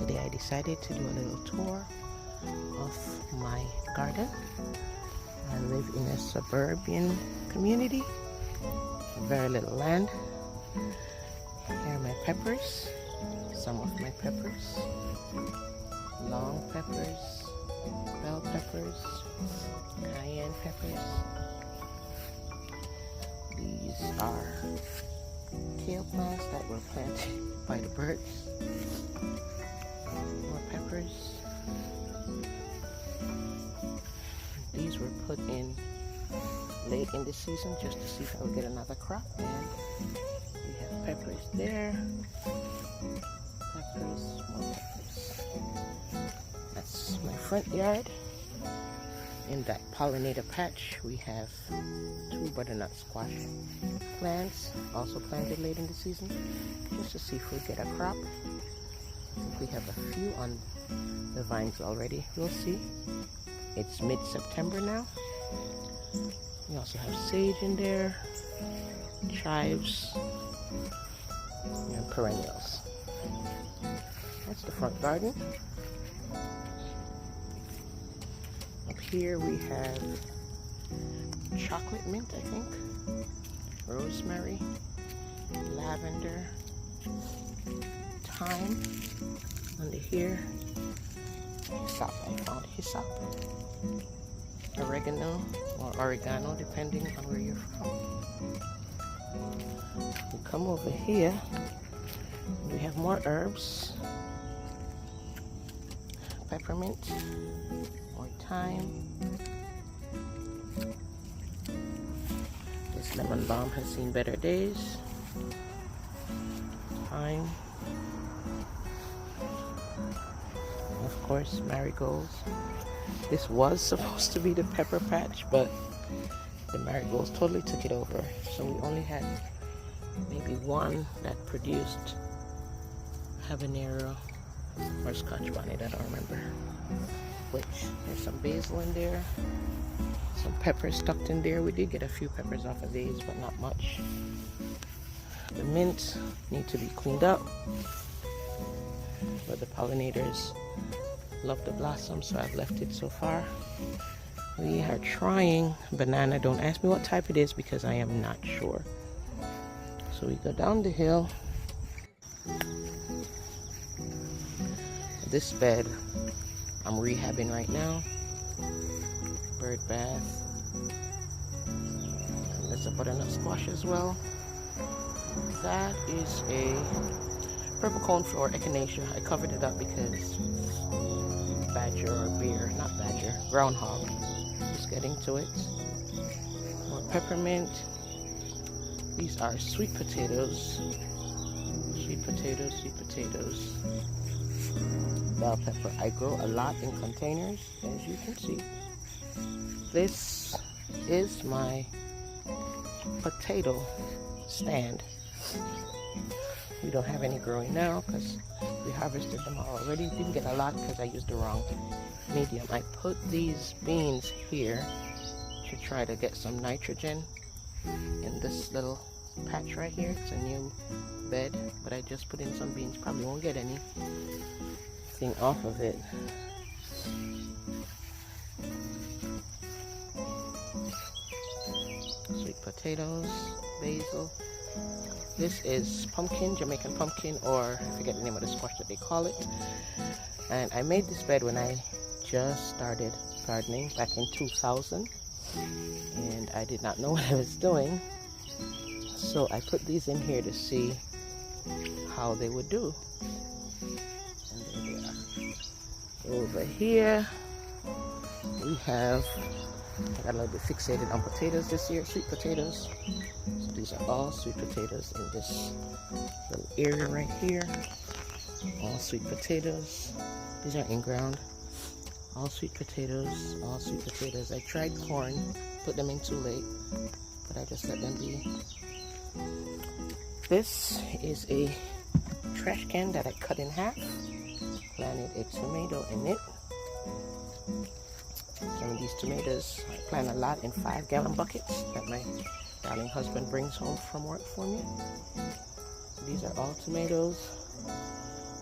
Today I decided to do a little tour of my garden. I live in a suburban community, very little land. Here are my peppers, some of my peppers, long peppers, bell peppers, cayenne peppers. These are kale plants that were planted by the birds. More peppers. These were put in late in the season just to see if I would get another crop. And we have peppers there. Peppers, more peppers. That's my front yard. In that pollinator patch, we have 2 butternut squash plants, also planted late in the season, just to see if we get a crop. I think we have a few on the vines already. We'll see. It's mid-September now. We also have sage in there, chives, and perennials. That's the front garden. Up here we have chocolate mint, I think, rosemary, lavender, thyme. Under here, hyssop. I found hyssop, oregano or oregano, depending on where you're from. We come over here, we have more herbs, peppermint, more thyme. This lemon balm has seen better days. Thyme. Of course, marigolds. This was supposed to be the pepper patch, but the marigolds totally took it over. So we only had maybe one that produced habanero or scotch bonnet, I don't remember which. There's some basil in there, some peppers tucked in there. We did get a few peppers off of these, but not much. The mint need to be cleaned up, but the pollinators love the blossom, so I've left it so far. We are trying banana. Don't ask me what type it is because I am not sure. So we go down the hill. This bed I'm rehabbing right now. Bird bath. And there's a butternut squash as well. That is a purple coneflower echinacea. I covered it up because badger or bear, not badger, groundhog is getting to it. More peppermint. These are sweet potatoes. Sweet potatoes, sweet potatoes. Bell pepper. I grow a lot in containers, as you can see. This is my potato stand. We don't have any growing now because we harvested them already. Didn't get a lot because I used the wrong medium. I put these beans here to try to get some nitrogen in this little patch right here. It's a new bed, but I just put in some beans. Probably won't get anything off of it. Sweet potatoes, basil. This is pumpkin, Jamaican pumpkin, or I forget the name of the squash that they call it. And I made this bed when I just started gardening back in 2000. And I did not know what I was doing. So I put these in here to see how they would do. And there they are. Over here, we have, I got a little bit fixated on potatoes this year, sweet potatoes. So these are all sweet potatoes in this little area right here. All sweet potatoes. These are in ground. All sweet potatoes, all sweet potatoes. I tried corn, put them in too late, but I just let them be. This is a trash can that I cut in half. Planted a tomato in it. Some of these tomatoes, I plant a lot in 5-gallon buckets that my darling husband brings home from work for me. These are all tomatoes.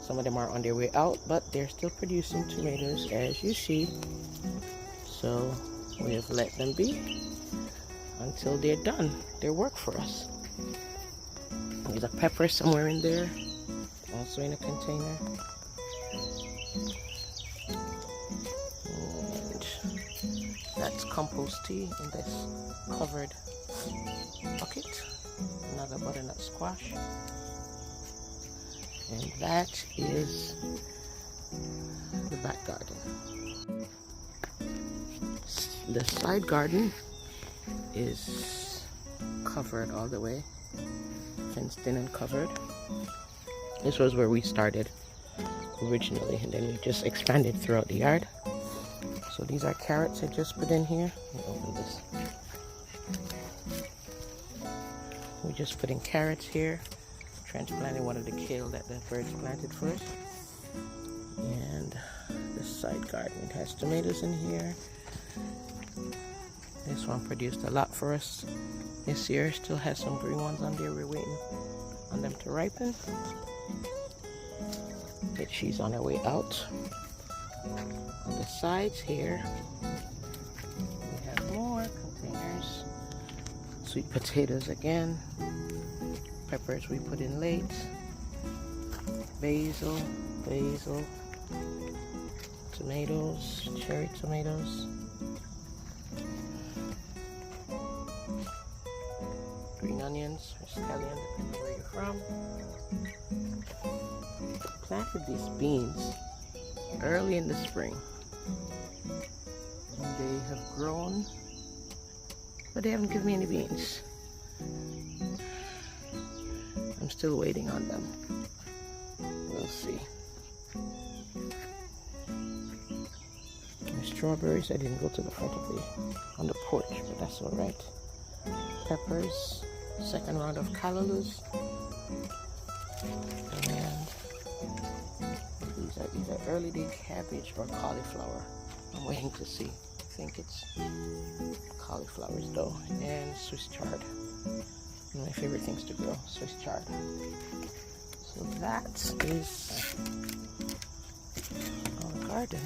Some of them are on their way out, but they're still producing tomatoes, as you see. So we have let them be until they're done their work for us. There's a pepper somewhere in there, also in a container. And that's compost tea in this covered bucket. Another butternut squash. And that is the back garden. The side garden is covered all the way, fenced in and covered. This was where we started originally, and then we just expanded throughout the yard. So these are carrots I just put in here. Let me open this. We just put in carrots here. Transplanted one of the kale that the birds planted first. And the side garden, it has tomatoes in here. This one produced a lot for us this year. Still has some green ones on there. We're waiting on them to ripen. But she's on her way out. On the sides here, we have more containers. Sweet potatoes again. Peppers we put in late. Basil. Tomatoes, cherry tomatoes. Green onions, or scallion, depending where you're from. Planted these beans early in the spring. And they have grown, but they haven't given me any beans. I'm still waiting on them. We'll see. Strawberries, I didn't go to the front of on the porch, but that's all right. Peppers, second round of callalus, and these are early day cabbage or cauliflower. I'm waiting to see. I think it's cauliflowers though, and Swiss chard. One of my favorite things to grow, Swiss chard. So that is our garden.